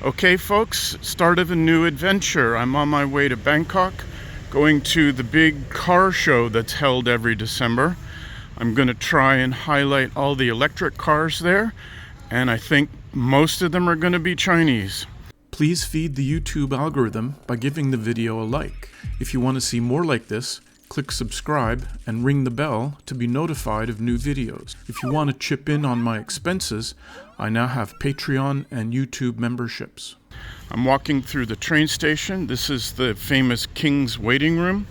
Okay folks, start of a new adventure. I'm on my way to Bangkok, going to the big car show that's held every December. I'm going to try and highlight all the electric cars there, and I think most of them are going to be Chinese. Please feed the YouTube algorithm by giving the video a like. If you want to see more like this, click subscribe and ring the bell to be notified of new videos. If you want to chip in on my expenses, I now have Patreon and YouTube memberships. I'm walking through the train station. This is the famous King's Waiting Room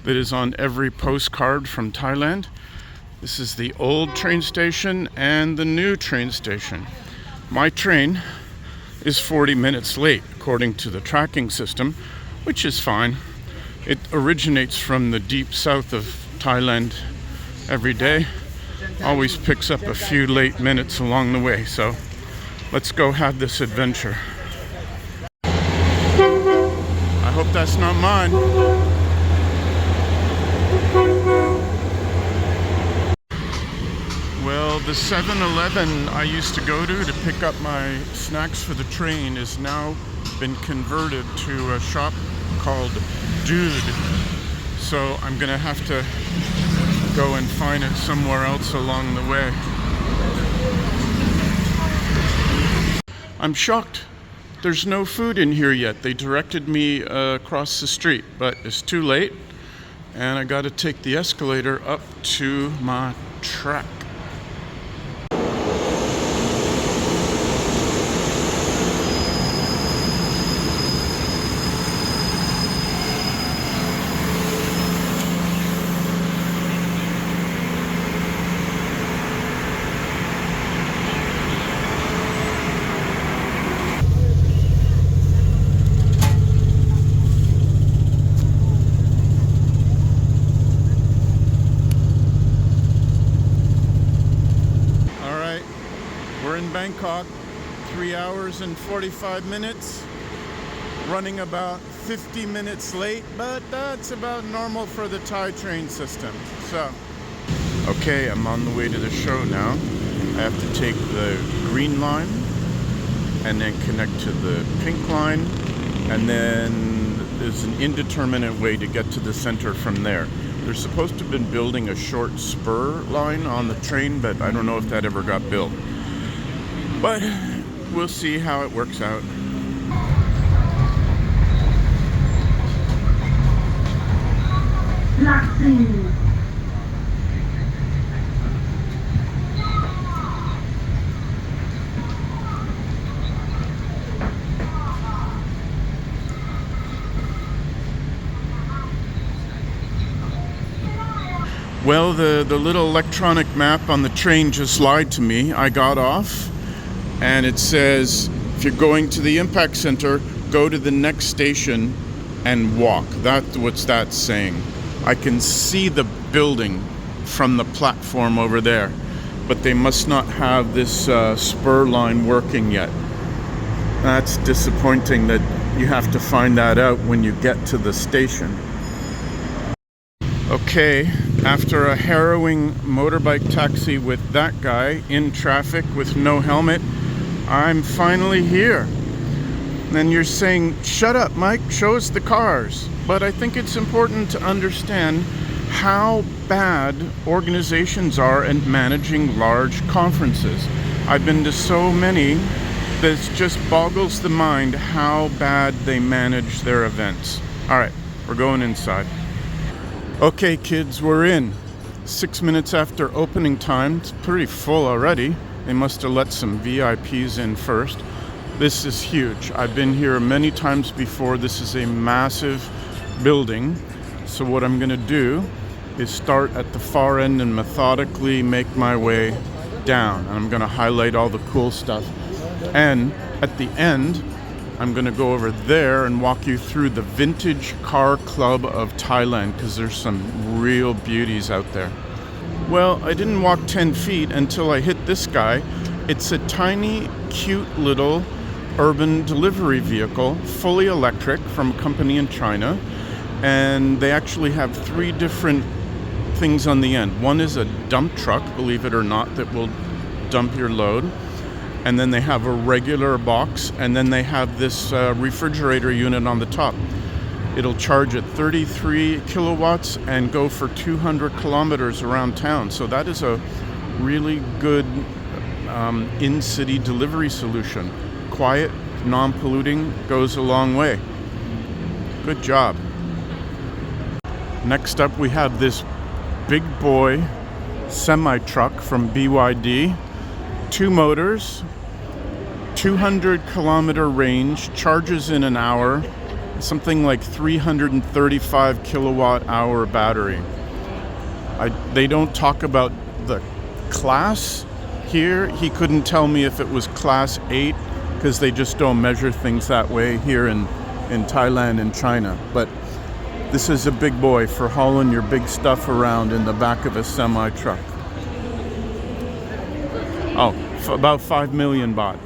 that is on every postcard from Thailand. This is the old train station and the new train station. My train is 40 minutes late according to the tracking system, which is fine. It originates from the deep south of Thailand every day. Always picks up a few late minutes along the way, so let's go have this adventure. I hope that's not mine. Well, the 7-Eleven I used to go to pick up my snacks for the train is now been converted to a shop called Dude. So I'm gonna have to go and find it somewhere else along the way. I'm shocked. There's no food in here yet. They directed me across the street, but it's too late, and I gotta take the escalator up to my track. We're in Bangkok, 3 hours and 45 minutes, running about 50 minutes late, but that's about normal for the Thai train system. So, okay, I'm on the way to the show now. I have to take the green line and then connect to the pink line, and then there's an indeterminate way to get to the center from there. They're supposed to have been building a short spur line on the train, but I don't know if that ever got built. But we'll see how it works out. Well, the little electronic map on the train just lied to me. I got off, and it says, if you're going to the impact center, go to the next station and walk. That's what that's saying. I can see the building from the platform over there, but they must not have this spur line working yet. That's disappointing that you have to find that out when you get to the station. Okay, after a harrowing motorbike taxi with that guy in traffic with no helmet, I'm finally here. And you're saying, shut up, Mike, show us the cars. But I think it's important to understand how bad organizations are at managing large conferences. I've been to so many that it just boggles the mind how bad they manage their events. All right, we're going inside. Okay, kids, we're in. 6 minutes after opening time. It's pretty full already. They must have let some VIPs in first. This is huge. I've been here many times before. This is a massive building. So what I'm gonna do is start at the far end and methodically make my way down. And I'm gonna highlight all the cool stuff. And at the end, I'm gonna go over there and walk you through the Vintage Car Club of Thailand, because there's some real beauties out there. Well, I didn't walk 10 feet until I hit this guy. It's a tiny, cute little urban delivery vehicle, fully electric, from a company in China. And they actually have 3 different things on the end. One is a dump truck, believe it or not, that will dump your load. and then they have a regular box, and then they have this refrigerator unit on the top. It'll charge at 33 kilowatts and go for 200 kilometers around town. So that is a really good in-city delivery solution. Quiet, non-polluting, goes a long way. Good job. Next up we have this big boy semi-truck from BYD. 2 motors, 200 kilometer range, charges in an hour, something like 335 kilowatt hour battery. They don't talk about the class here. He couldn't tell me if it was class 8 because they just don't measure things that way here in Thailand and China. But this is a big boy for hauling your big stuff around in the back of a semi-truck. Oh, about 5 million baht.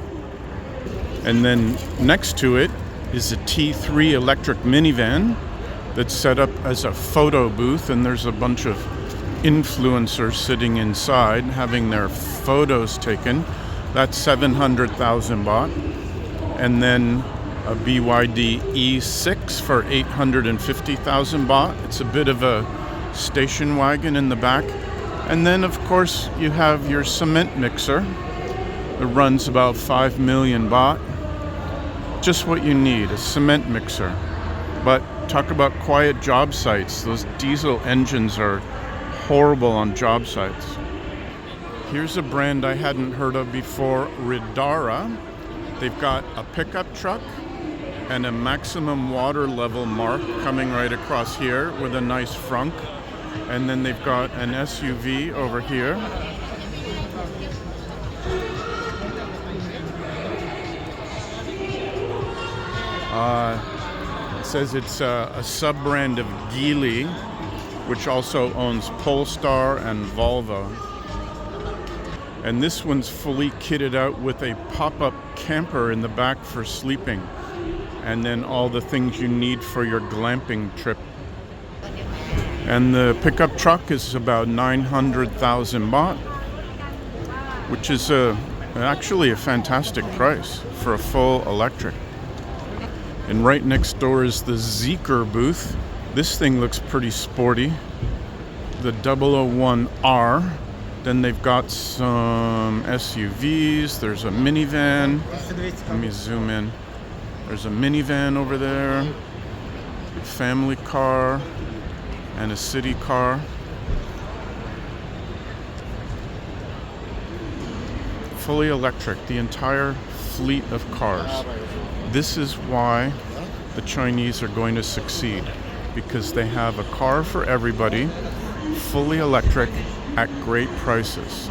And then next to it is a T3 electric minivan that's set up as a photo booth, and there's a bunch of influencers sitting inside having their photos taken. That's 700,000 baht. And then a BYD E6 for 850,000 baht. It's a bit of a station wagon in the back. And then, of course, you have your cement mixer. It runs about 5 million baht. Just what you need, a cement mixer. But talk about quiet job sites. Those diesel engines are horrible on job sites. Here's a brand I hadn't heard of before, Riddara. They've got a pickup truck and a maximum water level mark coming right across here with a nice frunk. And then they've got an SUV over here. It says it's a sub-brand of Geely, which also owns Polestar and Volvo. And this one's fully kitted out with a pop-up camper in the back for sleeping. And then all the things you need for your glamping trip. And the pickup truck is about 900,000 baht, which is actually a fantastic price for a full electric. And right next door is the Zeekr booth. This thing looks pretty sporty. The 001R. Then they've got some SUVs. There's a minivan. Let me zoom in. There's a minivan over there. A family car. And a city car. Fully electric, the entire fleet of cars. This is why the Chinese are going to succeed, because they have a car for everybody, fully electric at great prices.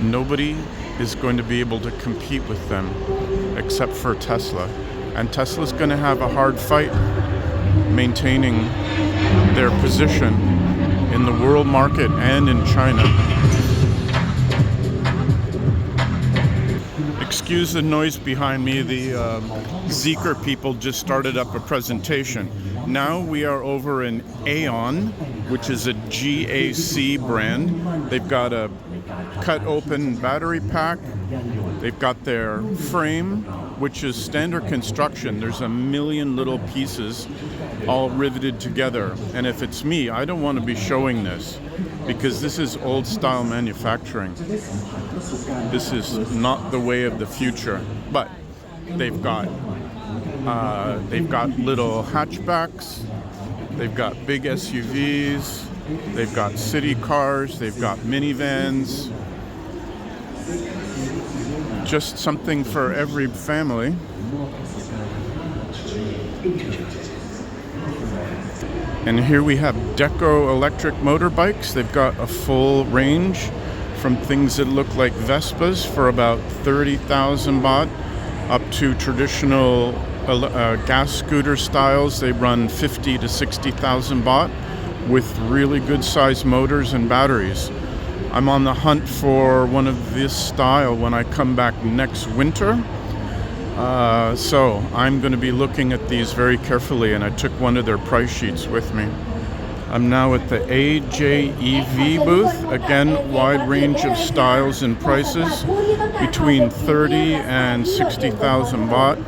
Nobody is going to be able to compete with them except for Tesla. And Tesla's going to have a hard fight maintaining their position in the world market and in China. Excuse the noise behind me. The Zeekr people just started up a presentation. Now we are over in Aion, which is a GAC brand. They've got a cut open battery pack. They've got their frame, which is standard construction. There's a million little pieces all riveted together. And if it's me, I don't want to be showing this, because this is old style manufacturing. This is not the way of the future. But they've got little hatchbacks, they've got big SUVs, they've got city cars, they've got minivans. Just something for every family. And here we have Deco electric motorbikes. They've got a full range from things that look like Vespas for about 30,000 baht up to traditional gas scooter styles. They run 50 to 60,000 baht with really good sized motors and batteries. I'm on the hunt for one of this style when I come back next winter. So I'm going to be looking at these very carefully, and I took one of their price sheets with me. I'm now at the AJEV booth. Again, wide range of styles and prices between 30 and 60,000 baht.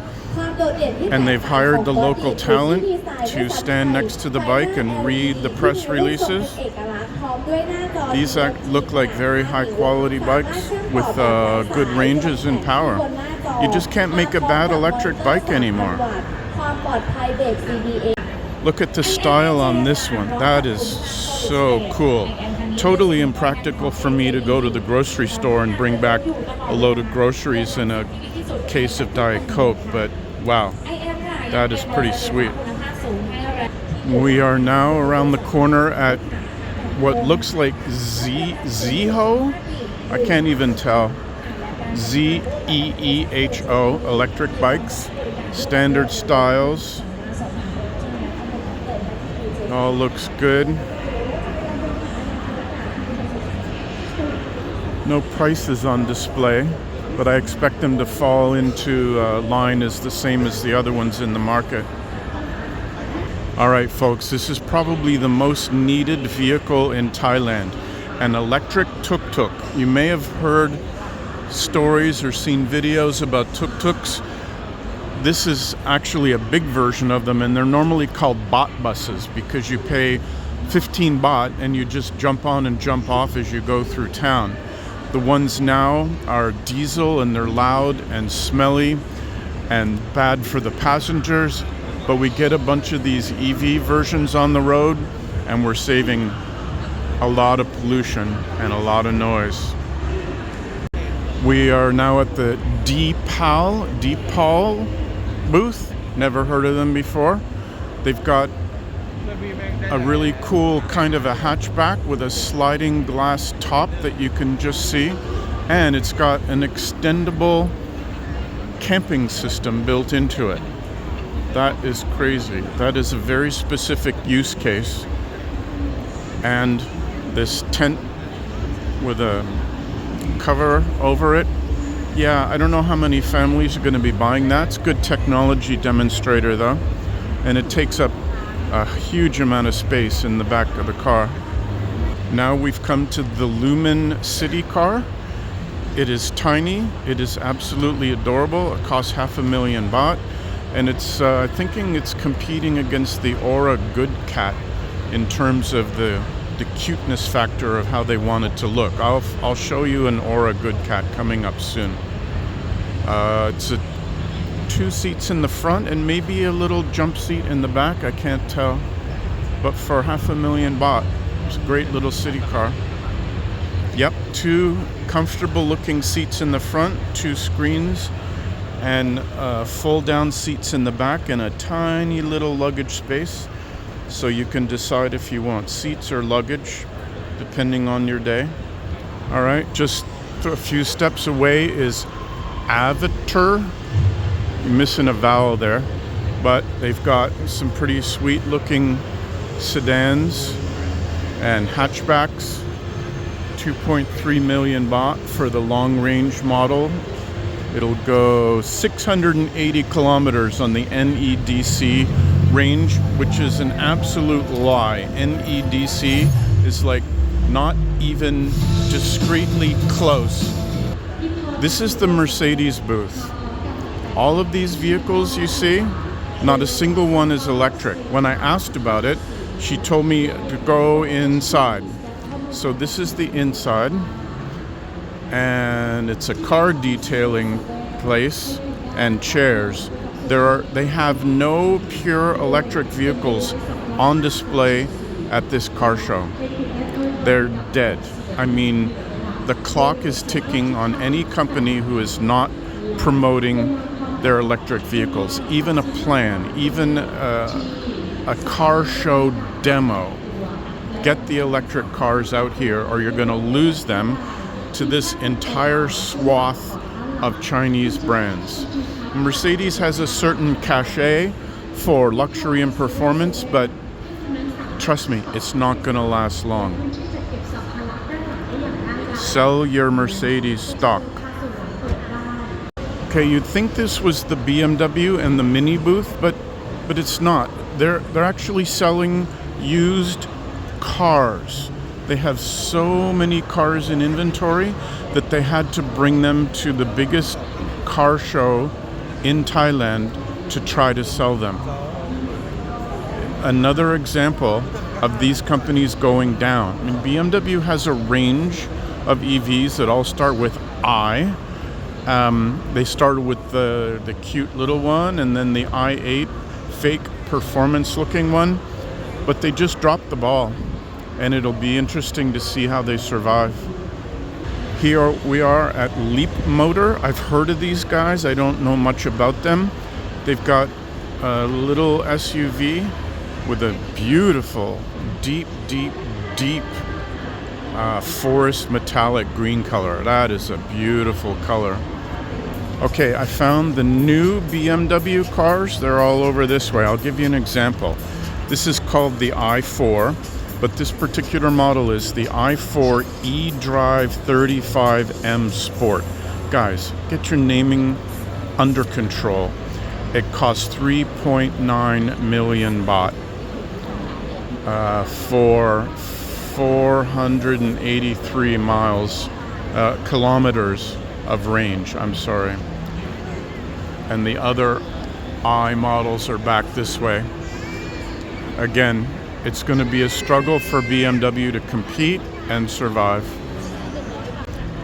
And they've hired the local talent to stand next to the bike and read the press releases. These look like very high quality bikes with good ranges and power. You just can't make a bad electric bike anymore. Look at the style on this one. That is so cool. Totally impractical for me to go to the grocery store and bring back a load of groceries and a case of Diet Coke, but wow, that is pretty sweet. We are now around the corner at what looks like Zeeho? I can't even tell. Zeeho electric bikes, standard styles. All looks good. No prices on display, but I expect them to fall into line as the same as the other ones in the market. All right, folks, this is probably the most needed vehicle in Thailand, an electric tuk-tuk. You may have heard stories or seen videos about tuk-tuks. This is actually a big version of them, and they're normally called Baht buses because you pay 15 baht and you just jump on and jump off as you go through town. The ones now are diesel and they're loud and smelly and bad for the passengers, but we get a bunch of these EV versions on the road and we're saving a lot of pollution and a lot of noise. We are now at the Deepal booth. Never heard of them before. They've got a really cool kind of a hatchback with a sliding glass top that you can just see, and it's got an extendable camping system built into it. That is crazy. That is a very specific use case. And this tent with a cover over it. Yeah, I don't know how many families are going to be buying that. It's a good technology demonstrator though. And it takes up a huge amount of space in the back of the car. Now we've come to the Lumen City car. It is tiny. It is absolutely adorable. It costs 500,000 baht. And it's thinking it's competing against the Aura Good Cat in terms of the cuteness factor of how they want it to look. I'll show you an Aura Good Cat coming up soon. It's 2 seats in the front and maybe a little jump seat in the back. I can't tell. But for 500,000 baht, it's a great little city car. Yep, 2 comfortable looking seats in the front, 2 screens, and fold down seats in the back and a tiny little luggage space. So you can decide if you want seats or luggage, depending on your day. All right, just a few steps away is Avatr. You're missing a vowel there, but they've got some pretty sweet looking sedans and hatchbacks. 2.3 million baht for the long range model. It'll go 680 kilometers on the NEDC range, which is an absolute lie. NEDC is like not even discreetly close. This is the Mercedes booth. All of these vehicles you see, not a single one is electric. When I asked about it, she told me to go inside. So this is the inside, and it's a car detailing place and chairs. They have no pure electric vehicles on display at this car show. They're dead. I mean, the clock is ticking on any company who is not promoting their electric vehicles. Even a plan, even a car show demo. Get the electric cars out here or you're going to lose them to this entire swath of Chinese brands. Mercedes has a certain cachet for luxury and performance, but trust me, it's not going to last long. Sell your Mercedes stock. Okay, you'd think this was the BMW and the Mini booth, but it's not. They're actually selling used cars. They have so many cars in inventory that they had to bring them to the biggest car show in Thailand to try to sell them. Another example of these companies going down. I mean, BMW has a range of EVs that all start with I. They started with the cute little one, and then the i8 fake performance looking one, but they just dropped the ball, and it'll be interesting to see how they survive. Here we are at Leapmotor. I've heard of these guys. I don't know much about them. They've got a little SUV with a beautiful, deep forest metallic green color. That is a beautiful color. Okay, I found the new BMW cars. They're all over this way. I'll give you an example. This is called the i4, but this particular model is the i4 eDrive 35M Sport. Guys, get your naming under control. It costs 3.9 million baht for 483 kilometers of range. I'm sorry. And the other I models are back this way. Again, it's going to be a struggle for BMW to compete and survive.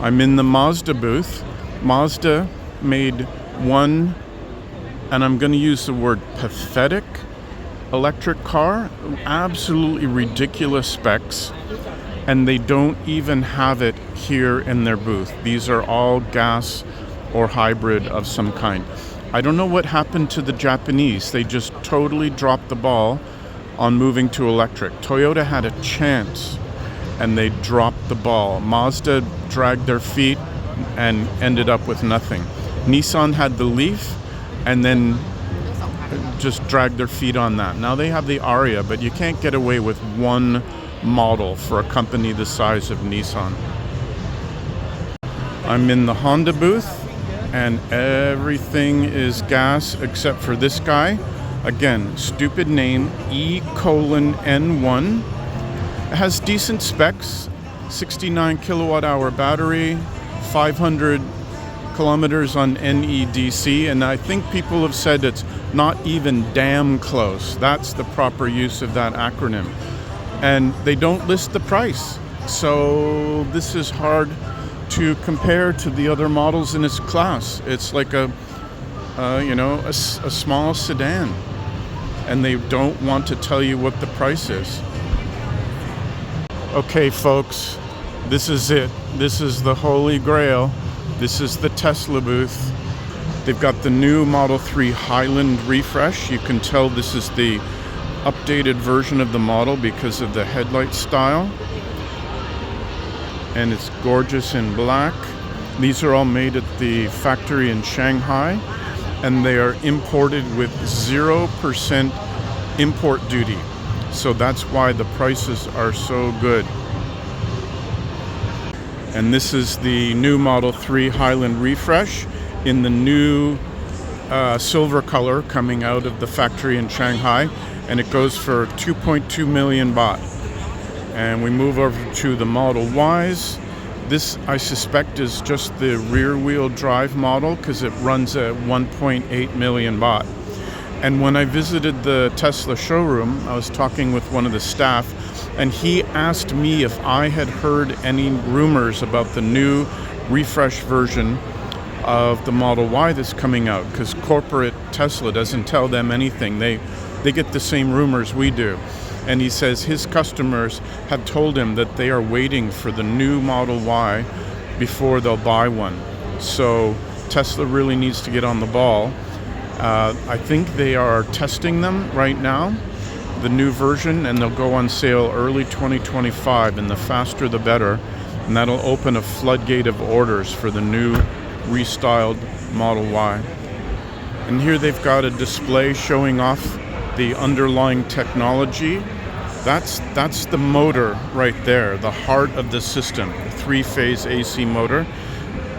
I'm in the Mazda booth. Mazda made one, and I'm going to use the word pathetic, electric car. Absolutely ridiculous specs. And they don't even have it here in their booth. These are all gas or hybrid of some kind. I don't know what happened to the Japanese. They just totally dropped the ball on moving to electric. Toyota had a chance and they dropped the ball. Mazda dragged their feet and ended up with nothing. Nissan had the Leaf and then just dragged their feet on that. Now they have the Aria, but you can't get away with one model for a company the size of Nissan. I'm in the Honda booth and everything is gas except for this guy. Again, stupid name, E:(N1. It has decent specs, 69 kilowatt hour battery, 500 kilometers on NEDC, and I think people have said it's not even damn close. That's the proper use of that acronym. And they don't list the price. So this is hard to compare to the other models in its class. It's like a small sedan. And they don't want to tell you what the price is. Okay, folks, this is it. This is the Holy Grail. This is the Tesla booth. They've got the new Model 3 Highland refresh. You can tell this is the updated version of the model because of the headlight style. And it's gorgeous in black. These are all made at the factory in Shanghai, and they are imported with 0% import duty. So that's why the prices are so good. And this is the new Model 3 Highland refresh in the new silver color coming out of the factory in Shanghai, and it goes for 2.2 million baht. And we move over to the Model Ys. This, I suspect, is just the rear-wheel drive model because it runs at 1.8 million baht. And when I visited the Tesla showroom, I was talking with one of the staff, and he asked me if I had heard any rumors about the new refresh version of the Model Y that's coming out, because corporate Tesla doesn't tell them anything. They get the same rumors we do. And he says his customers have told him that they are waiting for the new Model Y before they'll buy one. So Tesla really needs to get on the ball. I think they are testing them right now, the new version, and they'll go on sale early 2025, and the faster the better. And that'll open a floodgate of orders for the new restyled Model Y. And here they've got a display showing off the underlying technology. That's the motor right there, the heart of the system, the three-phase AC motor.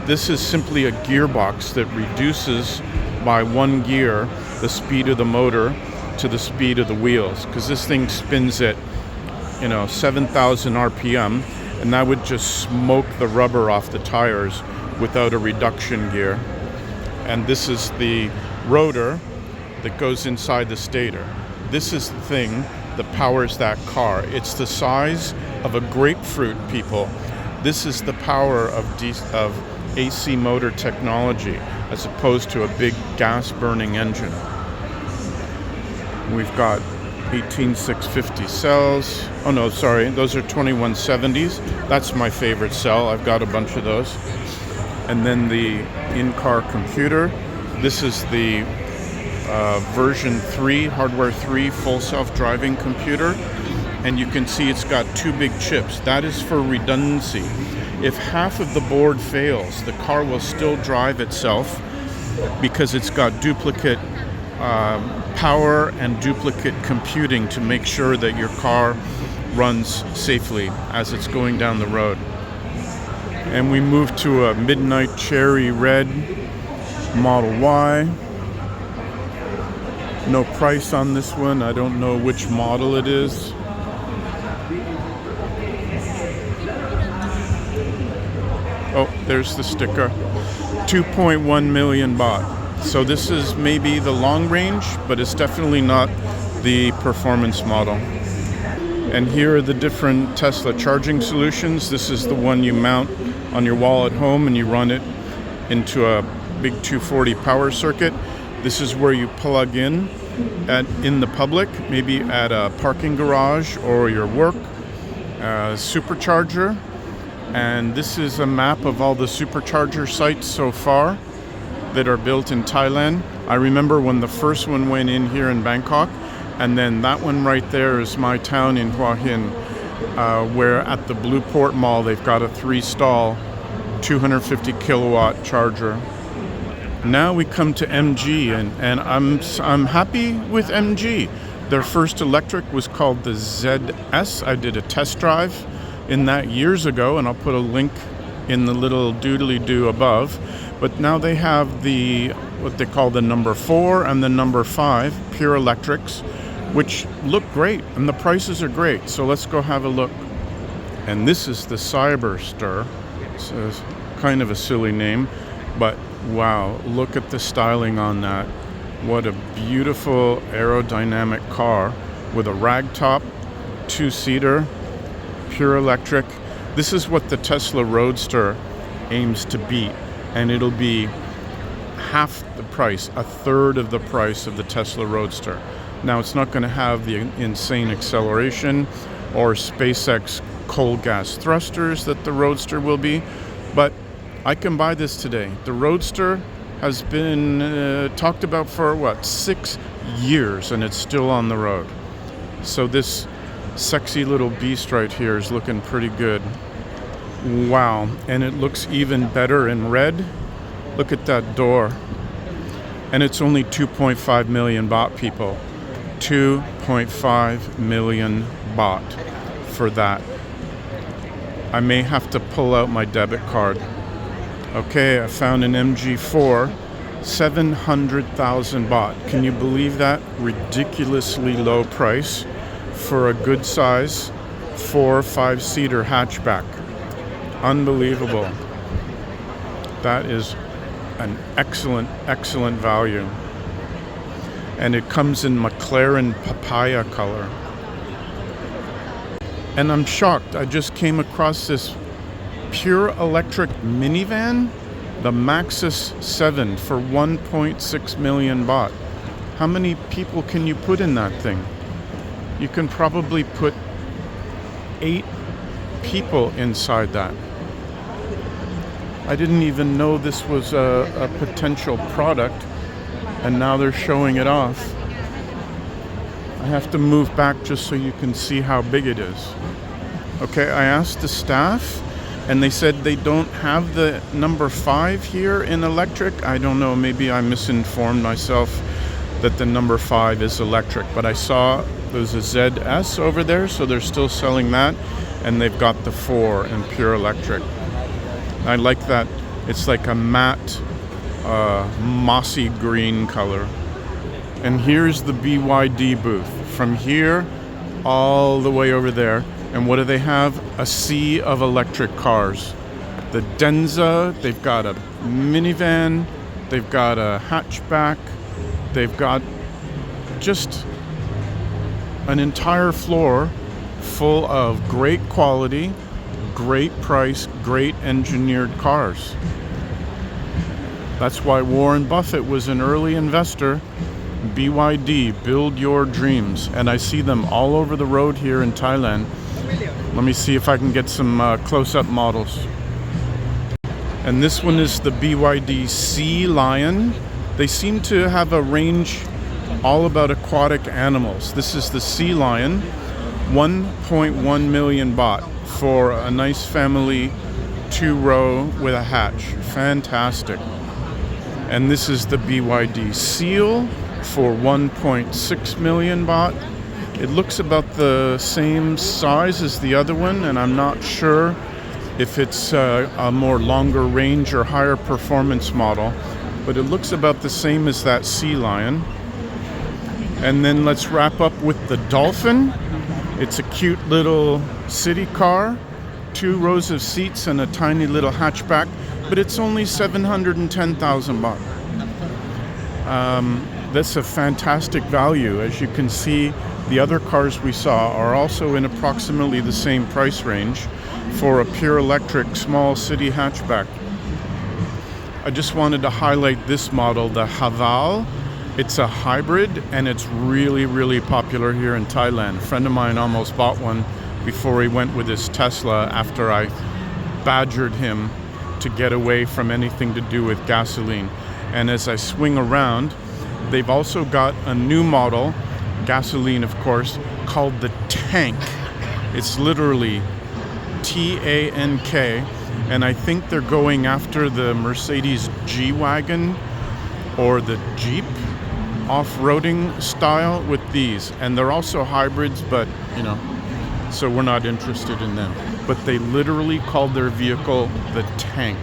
This is simply a gearbox that reduces by one gear the speed of the motor to the speed of the wheels, because this thing spins at 7,000 RPM, and that would just smoke the rubber off the tires without a reduction gear. And this is the rotor that goes inside the stator. This is the thing that powers that car. It's the size of a grapefruit, people. This is the power of AC motor technology as opposed to a big gas-burning engine. We've got 18650 cells. Oh no, sorry, those are 2170s. That's my favorite cell. I've got a bunch of those. And then the in-car computer. This is the version 3, hardware 3, full self-driving computer. And you can see it's got 2 big chips. That is for redundancy. If half of the board fails, the car will still drive itself because it's got duplicate power and duplicate computing to make sure that your car runs safely as it's going down the road. And we move to a midnight cherry red Model Y. No price on this one. I don't know which model it is. Oh, there's the sticker. 2.1 million baht. So this is maybe the long range, but it's definitely not the performance model. And here are the different Tesla charging solutions. This is the one you mount on your wall at home and you run it into a big 240 power circuit. This is where you plug in the public, maybe at a parking garage or your work, supercharger. And this is a map of all the supercharger sites so far that are built in Thailand. I remember when the first one went in here in Bangkok, and then that one right there is my town in Hua Hin, where at the Blueport Mall they've got a 3-stall 250 kilowatt charger. Now we come to MG, and I'm happy with MG. Their first electric was called the ZS. I did a test drive in that years ago, and I'll put a link in the little doodelydoo above. But now they have what they call the number 4 and the number 5 pure electrics, which look great, and the prices are great. So let's go have a look. And this is the Cyberster. It's kind of a silly name, but wow, look at the styling on that. What a beautiful aerodynamic car with a ragtop, 2-seater, pure electric. This is what the Tesla Roadster aims to beat, and it'll be half the price, a third of the price of the Tesla Roadster. Now, it's not going to have the insane acceleration or SpaceX coal gas thrusters that the Roadster will be, but I can buy this today. The Roadster has been talked about for 6 years, and it's still on the road. So this sexy little beast right here is looking pretty good. Wow, and it looks even better in red. Look at that door. And it's only 2.5 million baht, people. 2.5 million baht for that. I may have to pull out my debit card. Okay, I found an MG4, 700,000 baht. Can you believe that? Ridiculously low price for a good size 4 or 5-seater hatchback. Unbelievable. That is an excellent, excellent value. And it comes in McLaren papaya color. And I'm shocked. I just came across this pure electric minivan, the Maxus 7, for 1.6 million baht. How many people can you put in that thing? You can probably put 8 people inside that. I didn't even know this was a potential product, and now they're showing it off. I have to move back just so you can see how big it is. Okay, I asked the staff, and they said they don't have the number 5 here in electric. I don't know, maybe I misinformed myself that the number 5 is electric, but I saw there's a ZS over there, so they're still selling that, and they've got the 4 in pure electric. I like that. It's like a matte, mossy green color. And here's the BYD booth. From here all the way over there, And what do they have? A sea of electric cars. The Denza, they've got a minivan, they've got a hatchback, they've got just an entire floor full of great quality, great price, great engineered cars. That's why Warren Buffett was an early investor. BYD, build your dreams. And I see them all over the road here in Thailand. Let me see if I can get some close-up models. And this one is the BYD Sea Lion. They seem to have a range all about aquatic animals. This is the Sea Lion, 1.1 million baht for a nice family 2-row with a hatch. Fantastic. And this is the BYD Seal for 1.6 million baht. It looks about the same size as the other one, and I'm not sure if it's a more longer range or higher performance model, but it looks about the same as that Sea Lion. And then let's wrap up with the Dolphin. It's a cute little city car, 2 rows of seats and a tiny little hatchback, but it's only 710,000 baht. That's a fantastic value. As you can see, the other cars we saw are also in approximately the same price range for a pure electric small city hatchback. I just wanted to highlight this model, the Haval. It's a hybrid and it's really, really popular here in Thailand. A friend of mine almost bought one before he went with his Tesla after I badgered him to get away from anything to do with gasoline. And as I swing around, they've also got a new model, gasoline of course, called the Tank. It's literally T-A-N-K, and I think they're going after the Mercedes G-Wagon or the Jeep off-roading style with these. And they're also hybrids, but you know, so we're not interested in them. But they literally called their vehicle the Tank.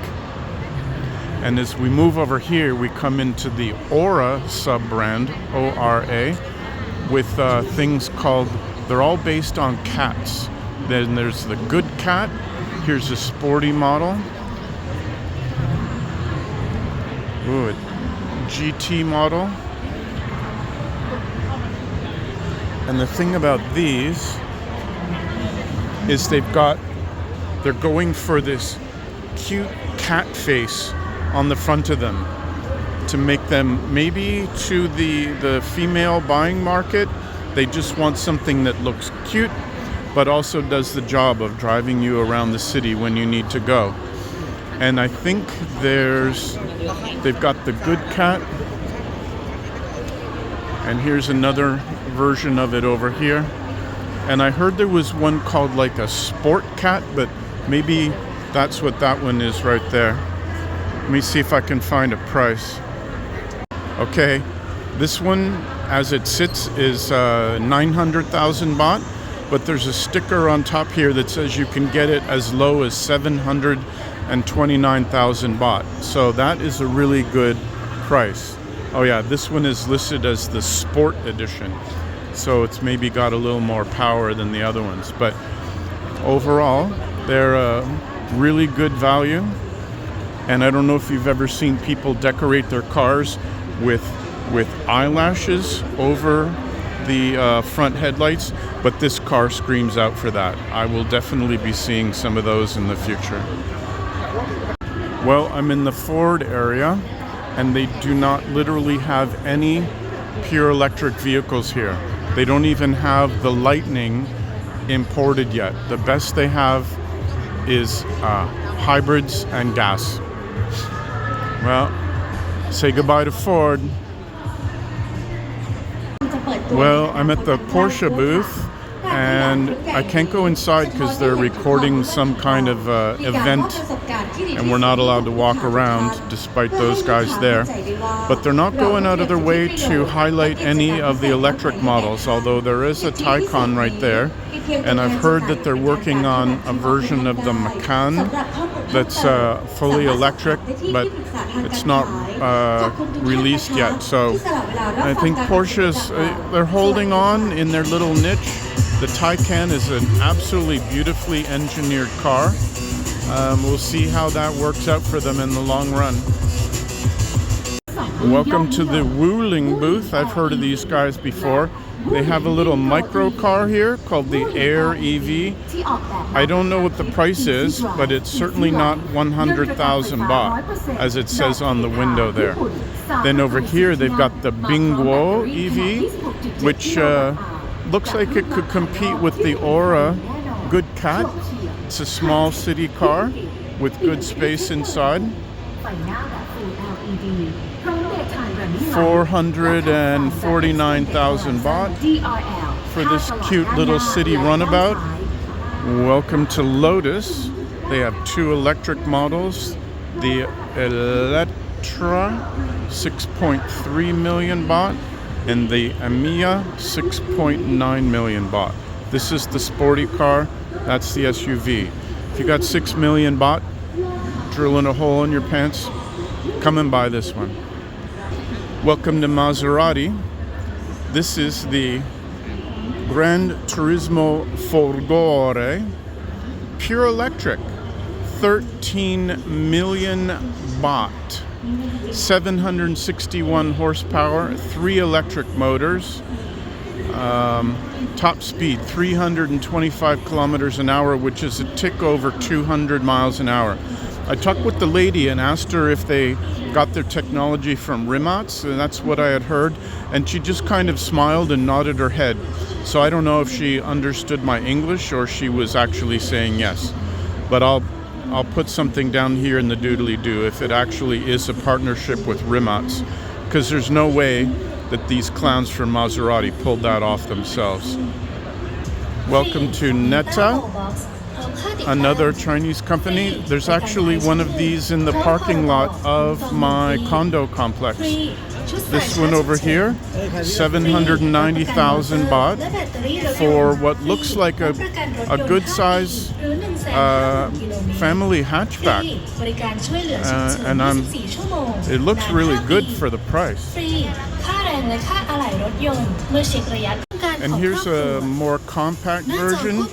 And as we move over here, we come into the Ora sub-brand, O-R-A, with things called, they're all based on cats. Then there's the Good Cat. Here's a sporty model. Ooh, a GT model. And the thing about these is they're going for this cute cat face on the front of them to make them, maybe to the female buying market, they just want something that looks cute but also does the job of driving you around the city when you need to go. And I think they've got the Good Cat, and here's another version of it over here. And I heard there was one called like a Sport Cat, but maybe that's what that one is right there. Let me see if I can find a price. Okay, this one as it sits is 900,000 baht, but there's a sticker on top here that says you can get it as low as 729,000 baht. So that is a really good price. Oh yeah, this one is listed as the Sport Edition. So it's maybe got a little more power than the other ones. But overall, they're a really good value. And I don't know if you've ever seen people decorate their cars with eyelashes over the front headlights, but this car screams out for that. I will definitely be seeing some of those in the future. Well, I'm in the Ford area, and they do not literally have any pure electric vehicles here. They don't even have the Lightning imported yet. The best they have is hybrids and gas. Well, say goodbye to Ford. Well, I'm at the Porsche booth, and I can't go inside because they're recording some kind of event, and we're not allowed to walk around despite those guys there. But they're not going out of their way to highlight any of the electric models, although there is a Taycan right there. And I've heard that they're working on a version of the Macan that's fully electric, but it's not released yet. So I think Porsche's, they're holding on in their little niche, The Taycan is an absolutely beautifully engineered car. We'll see how that works out for them in the long run. Welcome to the Wuling booth. I've heard of these guys before. They have a little micro car here called the Air EV. I don't know what the price is, but it's certainly not 100,000 baht, as it says on the window there. Then over here they've got the Bingguo EV, which looks like it could compete with the Aura Good Cat. It's a small city car with good space inside. 449,000 baht for this cute little city runabout. Welcome to Lotus. They have two electric models. The Electra, 6.3 million baht, and the Amiya, 6.9 million baht. This is the sporty car. That's the SUV. If you got 6 million baht, drilling a hole in your pants, come and buy this one. Welcome to Maserati. This is the Gran Turismo Folgore, pure electric, 13 million baht, 761 horsepower, 3 electric motors, top speed 325 kilometers an hour, which is a tick over 200 miles an hour. I talked with the lady and asked her if they got their technology from Rimac, and that's what I had heard, and she just kind of smiled and nodded her head. So I don't know if she understood my English or she was actually saying yes. But I'll put something down here in the doodelydoo if it actually is a partnership with Rimac, because there's no way that these clowns from Maserati pulled that off themselves. Welcome to Neta, another Chinese company. There's actually one of these in the parking lot of my condo complex. This one over here, 790,000 baht for what looks like a good size family hatchback. And it looks really good for the price. And here's a more compact version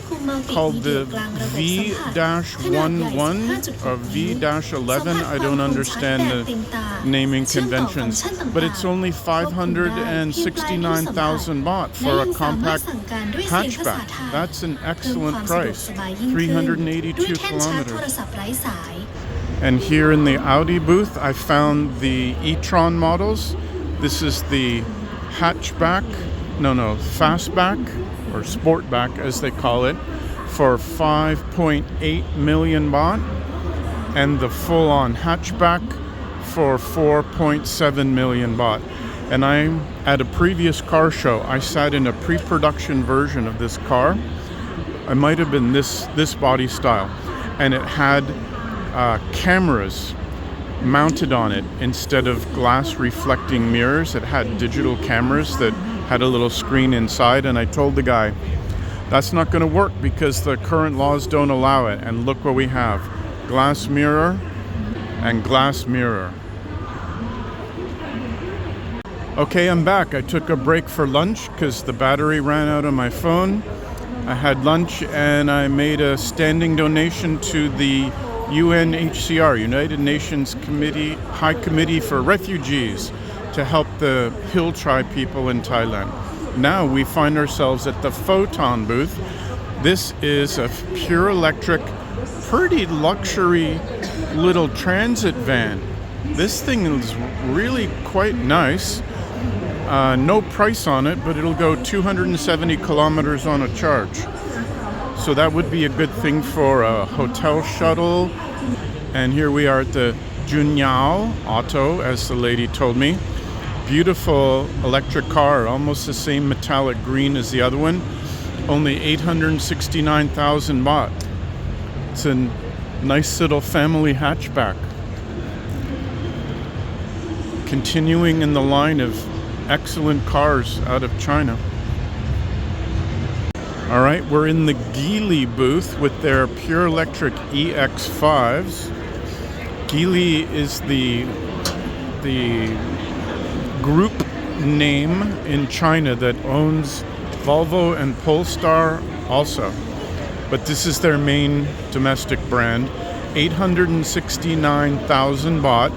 called the V-11 or V-11. I don't understand the naming conventions, but it's only 569,000 baht for a compact hatchback. That's an excellent price, 382 kilometers. And here in the Audi booth, I found the e-tron models. This is the hatchback, fastback, or sportback as they call it, for 5.8 million baht, and the full-on hatchback for 4.7 million baht. And at a previous car show, I sat in a pre-production version of this car. It might have been this body style, and it had cameras mounted on it instead of glass reflecting mirrors. It had digital cameras that had a little screen inside, and I told the guy, that's not going to work because the current laws don't allow it. And look what we have, glass mirror and glass mirror. Okay, I'm back. I took a break for lunch because the battery ran out on my phone. I had lunch and I made a standing donation to the UNHCR, United Nations High Committee for Refugees, to help the Hill Tribe people in Thailand. Now we find ourselves at the Foton booth. This is a pure electric, pretty luxury little transit van. This thing is really quite nice. No price on it, but it'll go 270 kilometers on a charge. So that would be a good thing for a hotel shuttle. And here we are at the Juneyao auto, as the lady told me. Beautiful electric car, almost the same metallic green as the other one. Only 869,000 baht. It's a nice little family hatchback. Continuing in the line of excellent cars out of China. All right, we're in the Geely booth with their pure electric EX5s. Geely is the group name in China that owns Volvo and Polestar also. But this is their main domestic brand. 869,000 baht,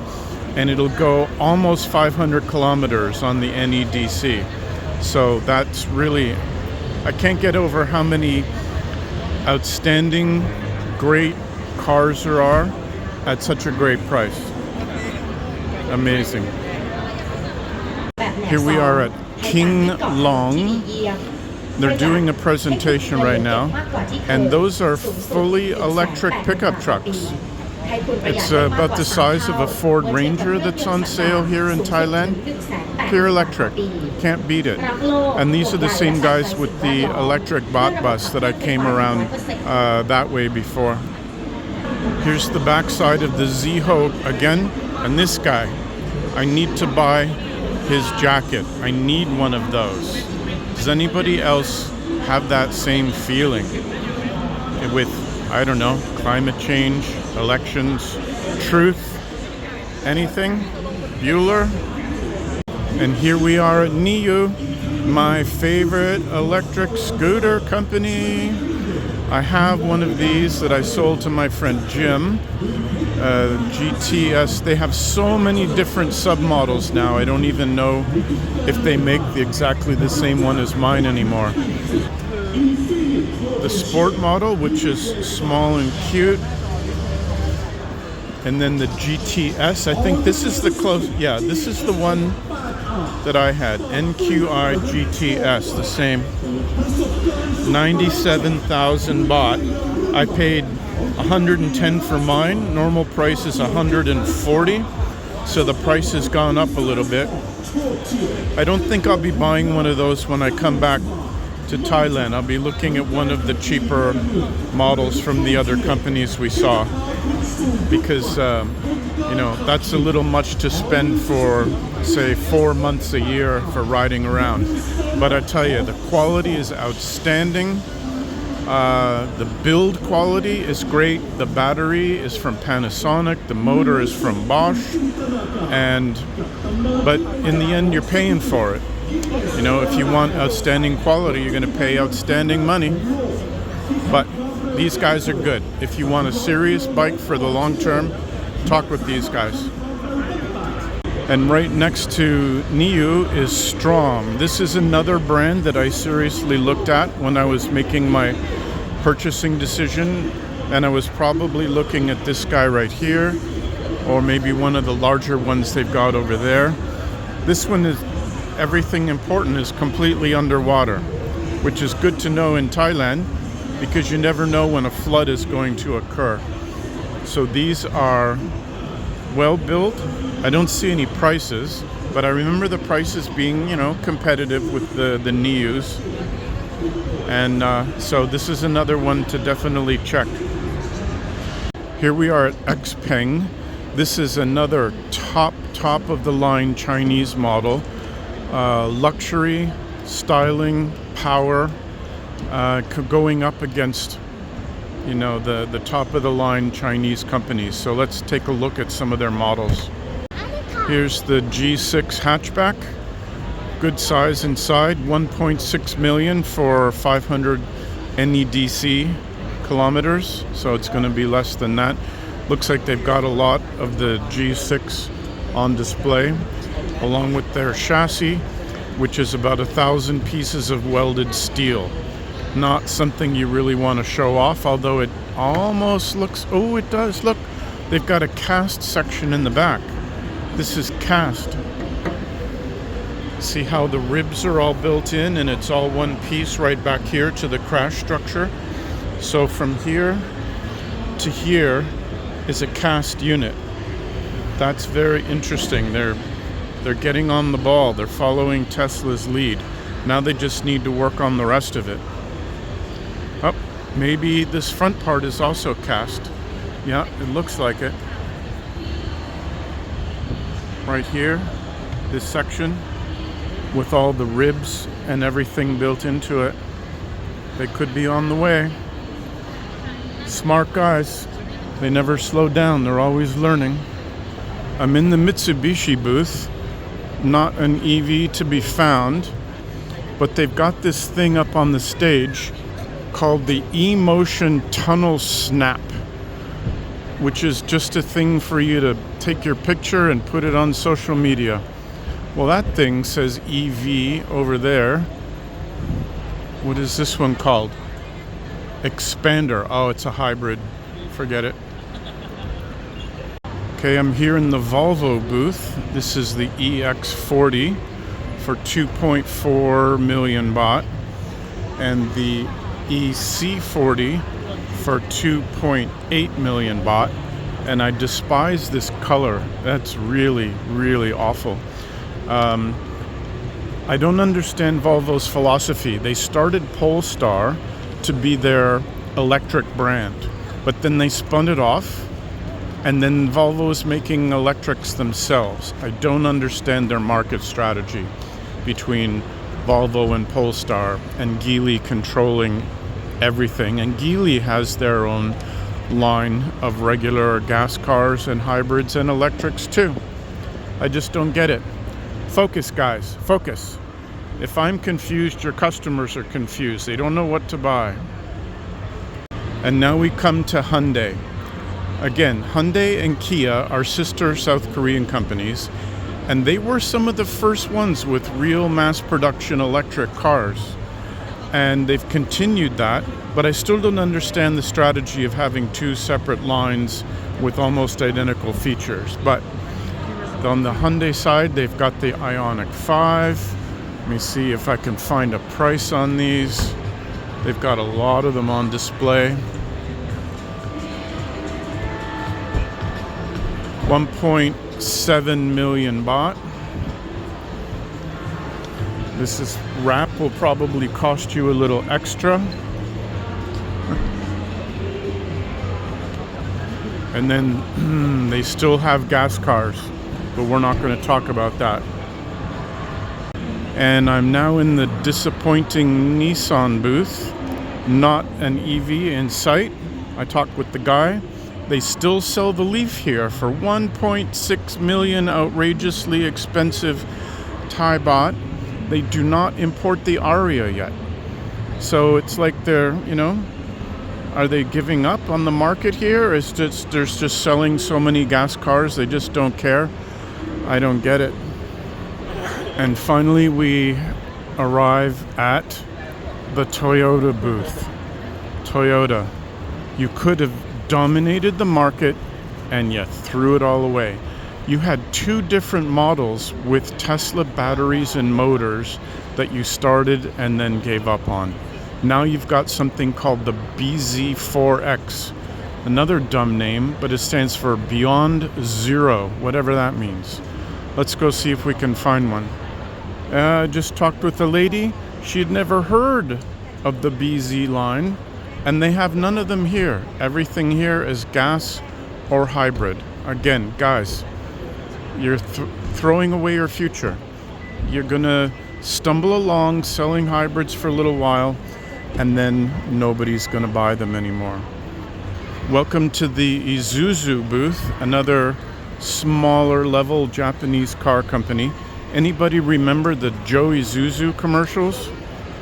and it'll go almost 500 kilometers on the NEDC. So that's really, I can't get over how many outstanding, great cars there are at such a great price. Amazing. Here we are at King Long. They're doing a presentation right now, and those are fully electric pickup trucks. It's about the size of a Ford Ranger that's on sale here in Thailand. Pure electric. Can't beat it. And these are the same guys with the electric Baht Bus that I came around that way before. Here's the backside of the Zeeho again. And this guy, I need to buy his jacket. I need one of those. Does anybody else have that same feeling with, I don't know, climate change, elections, truth, anything? Bueller? And here we are at NIU, my favorite electric scooter company. I have one of these that I sold to my friend Jim. GTS. They have so many different submodels now. I don't even know if they make exactly the same one as mine anymore. The sport model, which is small and cute. And then the GTS. I think this is the close. Yeah, this is the one that I had. NQI GTS, the same. 97,000 baht. I paid 110 for mine. Normal price is 140, so the price has gone up a little bit. I don't think I'll be buying one of those when I come back to Thailand. I'll be looking at one of the cheaper models from the other companies we saw, because you know, that's a little much to spend for, say, 4 months a year for riding around. But I tell you, the quality is outstanding. The build quality is great. The battery is from Panasonic. The motor is from Bosch. But in the end, you're paying for it. You know, if you want outstanding quality, you're going to pay outstanding money. But these guys are good. If you want a serious bike for the long term, talk with these guys. And right next to NIU is Strom. This is another brand that I seriously looked at when I was making my purchasing decision, and I was probably looking at this guy right here, or maybe one of the larger ones they've got over there. This one is, everything important is completely underwater, which is good to know in Thailand, because you never know when a flood is going to occur. So these are well built. I don't see any prices, but I remember the prices being, you know, competitive with the NIUs. And so this is another one to definitely check. Here we are at Xpeng. This is another top of the line Chinese model. Luxury, styling, power, going up against, you know, the top of the line Chinese companies. So let's take a look at some of their models. Here's the G6 hatchback. Good size inside, 1.6 million for 500 NEDC kilometers, so it's going to be less than that. Looks like they've got a lot of the G6 on display, along with their chassis, which is about 1,000 pieces of welded steel. Not something you really want to show off, although it almost looks, oh, it does, look, they've got a cast section in the back. This is cast. See how the ribs are all built in, and it's all one piece right back here to the crash structure. So from here to here is a cast unit. That's very interesting. They're getting on the ball. They're following Tesla's lead. Now they just need to work on the rest of it. Oh, maybe this front part is also cast. Yeah, it looks like it. Right here, this section, with all the ribs and everything built into it. They could be on the way. Smart guys. They never slow down. They're always learning. I'm in the Mitsubishi booth. Not an EV to be found. but they've got this thing up on the stage called the eMotion Tunnel Snap, which is just a thing for you to take your picture and put it on social media. Well, that thing says EV over there. What is this one called? Expander. Oh, it's a hybrid. Forget it. Okay, I'm here in the Volvo booth. This is the EX40 for 2.4 million baht, and the EC40 for 2.8 million baht. And I despise this color. That's really, really awful. I don't understand Volvo's philosophy. They started Polestar to be their electric brand, but then they spun it off, and then Volvo is making electrics themselves. I don't understand their market strategy between Volvo and Polestar, and Geely controlling everything. And Geely has their own line of regular gas cars and hybrids and electrics too. I just don't get it. Focus, guys, focus. If I'm confused, your customers are confused. They don't know what to buy. And now we come to Hyundai. Again, Hyundai and Kia are sister South Korean companies, and they were some of the first ones with real mass production electric cars. And they've continued that, but I still don't understand the strategy of having two separate lines with almost identical features. But on the Hyundai side, they've got the Ioniq 5. Let me see if I can find a price on these. They've got a lot of them on display. 1.7 million baht. This wrap will probably cost you a little extra. And then they still have gas cars, but we're not going to talk about that. And I'm now in the disappointing Nissan booth. Not an EV in sight. I talked with the guy. They still sell the Leaf here for 1.6 million, outrageously expensive Thai baht. They do not import the Aria yet. So it's like they're, are they giving up on the market here? Is just they're just selling so many gas cars, they just don't care? I don't get it. And finally we arrive at the Toyota booth. Toyota. You could have dominated the market and yet threw it all away. You had two different models with Tesla batteries and motors that you started and then gave up on. Now you've got something called the BZ4X. Another dumb name, but it stands for Beyond Zero, whatever that means. Let's go see if we can find one. I just talked with a lady. She'd never heard of the BZ line, and they have none of them here. Everything here is gas or hybrid. Again, guys, you're throwing away your future. You're gonna stumble along selling hybrids for a little while, and then nobody's gonna buy them anymore. Welcome to the Isuzu booth, another smaller level Japanese car company. Anybody remember the Joe Isuzu commercials?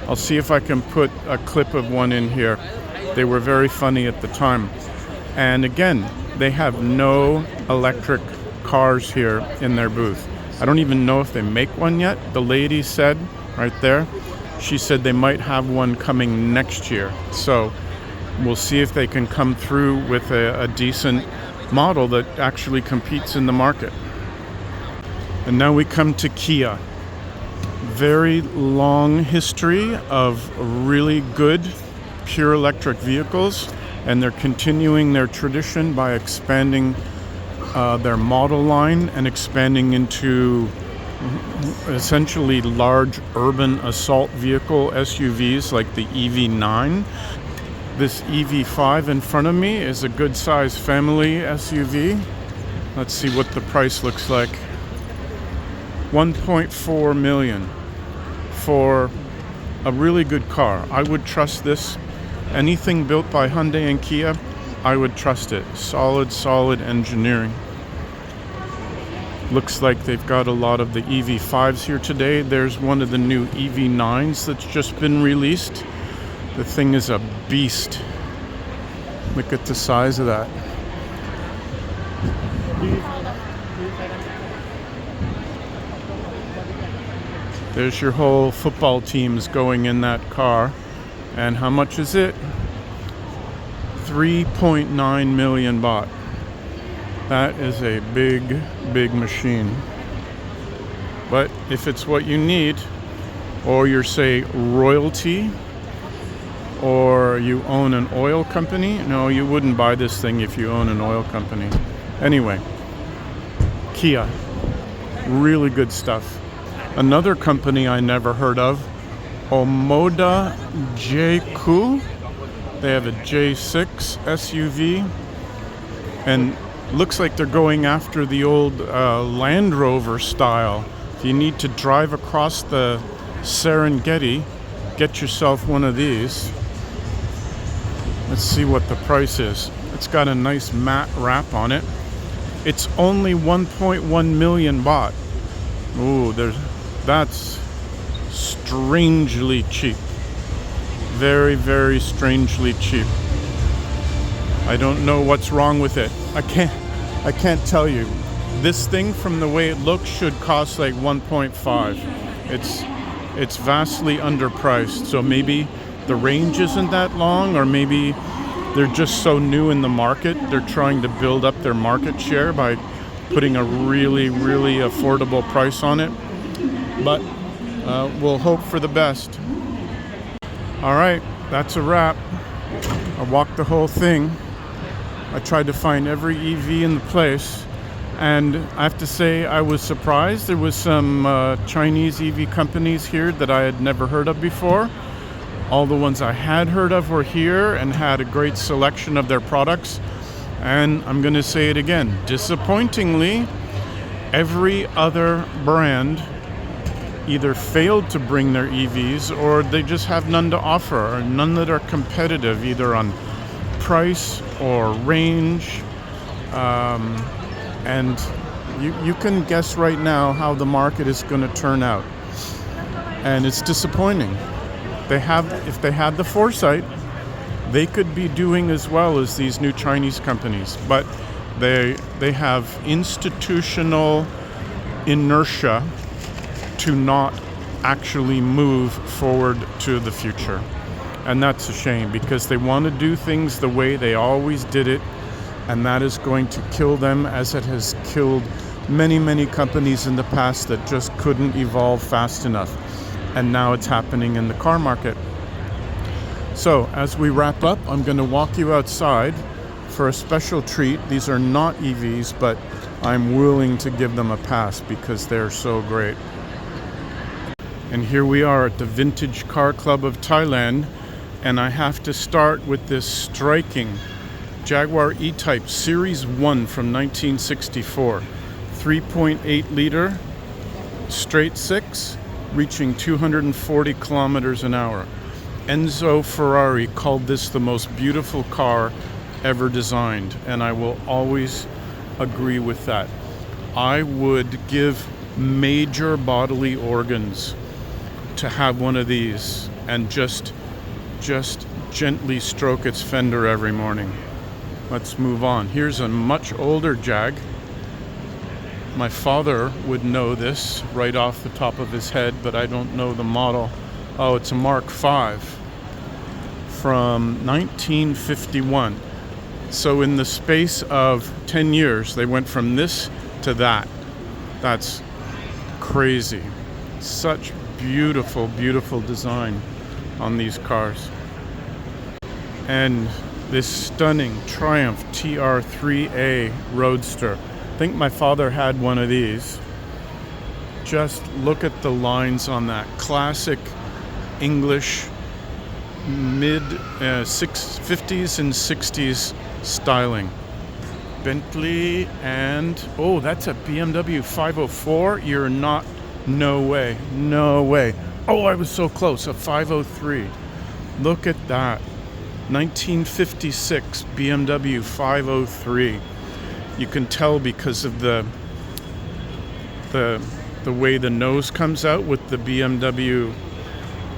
I'll see if I can put a clip of one in here. They were very funny at the time. And again, they have no electric cars here in their booth. I don't even know if they make one yet. The lady said right there, she said they might have one coming next year. So we'll see if they can come through with a decent model that actually competes in the market. And now we come to Kia. Very long history of really good pure electric vehicles, and they're continuing their tradition by expanding their model line and expanding into essentially large urban assault vehicle SUVs like the EV9. This EV5 in front of me is a good size family SUV. Let's see what the price looks like. 1.4 million for a really good car. I would trust this. Anything built by Hyundai and Kia, I would trust it. Solid engineering. Looks like they've got a lot of the EV5s here today. There's one of the new EV9s that's just been released. The thing is a beast. Look at the size of that. There's your whole football teams going in that car. And how much is it? 3.9 million baht. That is a big, big machine. But if it's what you need, or you're, say, royalty, or you own an oil company, no, you wouldn't buy this thing if you own an oil company. Anyway, Kia. Really good stuff. Another company I never heard of, Omoda JQ. They have a J6 SUV, and looks like they're going after the old Land Rover style. If you need to drive across the Serengeti, get yourself one of these. Let's see what the price is. It's got a nice matte wrap on it. It's only 1.1 million baht. Ooh, that's strangely cheap. Very, very strangely cheap. I don't know what's wrong with it. I can't tell you. This thing, from the way it looks, should cost like 1.5. It's vastly underpriced. So maybe the range isn't that long, or maybe they're just so new in the market. They're trying to build up their market share by putting a really, really affordable price on it. But we'll hope for the best. All right, that's a wrap. I walked the whole thing. I tried to find every EV in the place, and I have to say I was surprised. There was some Chinese EV companies here that I had never heard of before. All the ones I had heard of were here and had a great selection of their products. And I'm going to say it again, disappointingly, every other brand either failed to bring their EVs, or they just have none to offer, or none that are competitive either on price or range. And you can guess right now how the market is going to turn out. And it's disappointing. If they had the foresight, they could be doing as well as these new Chinese companies, but they have institutional inertia to not actually move forward to the future. And that's a shame, because they want to do things the way they always did it, and that is going to kill them, as it has killed many, many companies in the past that just couldn't evolve fast enough. And now it's happening in the car market. So as we wrap up, I'm going to walk you outside for a special treat. These are not EVs, but I'm willing to give them a pass because they're so great. And here we are at the Vintage Car Club of Thailand, and I have to start with this striking Jaguar E-Type Series 1 from 1964. 3.8 liter, straight six, reaching 240 kilometers an hour. Enzo Ferrari called this the most beautiful car ever designed, and I will always agree with that. I would give major bodily organs to have one of these and just gently stroke its fender every morning. Let's move on. Here's a much older Jag. My father would know this right off the top of his head, but I don't know the model. Oh, it's a Mark V from 1951. So in the space of 10 years, they went from this to that. That's crazy. Such beautiful, beautiful design on these cars. And this stunning Triumph TR3A Roadster. I think my father had one of these. Just look at the lines on that. Classic English mid 50s and 60s styling. Bentley, and oh, that's a BMW 504. You're not, no way, no way. Oh, I was so close. A 503. Look at that. 1956 BMW 503. You can tell because of the the way the nose comes out with the BMW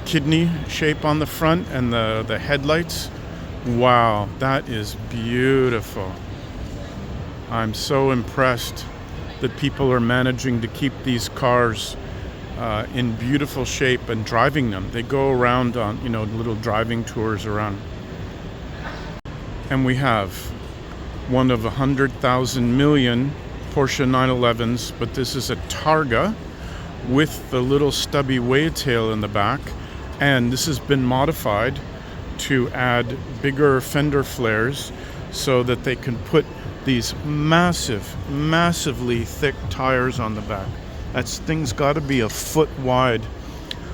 kidney shape on the front and the headlights. Wow, that is beautiful. I'm so impressed that people are managing to keep these cars in beautiful shape and driving them. They go around on, you know, little driving tours around. And we have one of 100,000 million Porsche 911s, but this is a Targa with the little stubby wave tail in the back, and this has been modified to add bigger fender flares so that they can put these massively thick tires on the back. That thing's got to be a foot wide.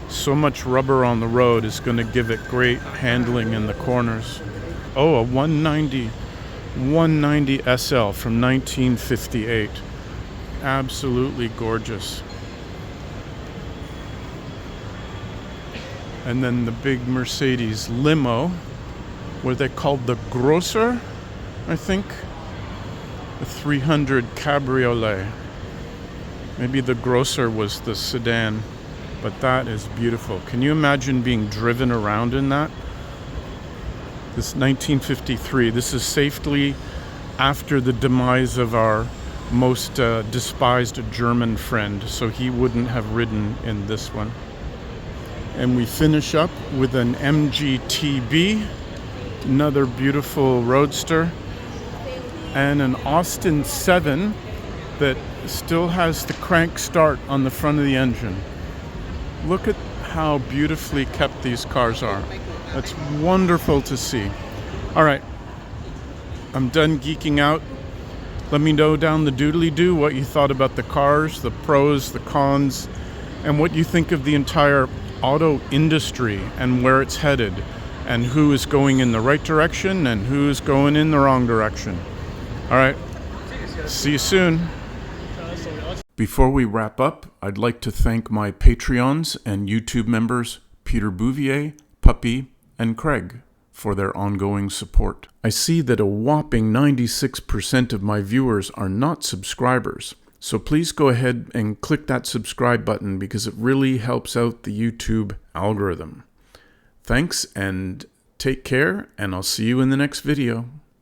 So much rubber on the road is going to give it great handling in the corners. Oh, a 190 SL from 1958. Absolutely gorgeous. And then the big Mercedes limo, what they called the Grosser, I think. The 300 Cabriolet. Maybe the Grosser was the sedan, but that is beautiful. Can you imagine being driven around in that? This 1953. This is safely after the demise of our most despised German friend, so he wouldn't have ridden in this one. And we finish up with an MGTB, another beautiful roadster, and an Austin 7 that still has the crank start on the front of the engine. Look at how beautifully kept these cars are. That's wonderful to see. All right, I'm done geeking out. Let me know down the doodly-doo what you thought about the cars, the pros, the cons, and what you think of the entire auto industry and where it's headed, and who is going in the right direction and who is going in the wrong direction. All right, see you soon. Before we wrap up, I'd like to thank my Patreons and YouTube members, Peter Bouvier, Puppy, and Craig, for their ongoing support. I see that a whopping 96% of my viewers are not subscribers, so please go ahead and click that subscribe button because it really helps out the YouTube algorithm. Thanks and take care, and I'll see you in the next video.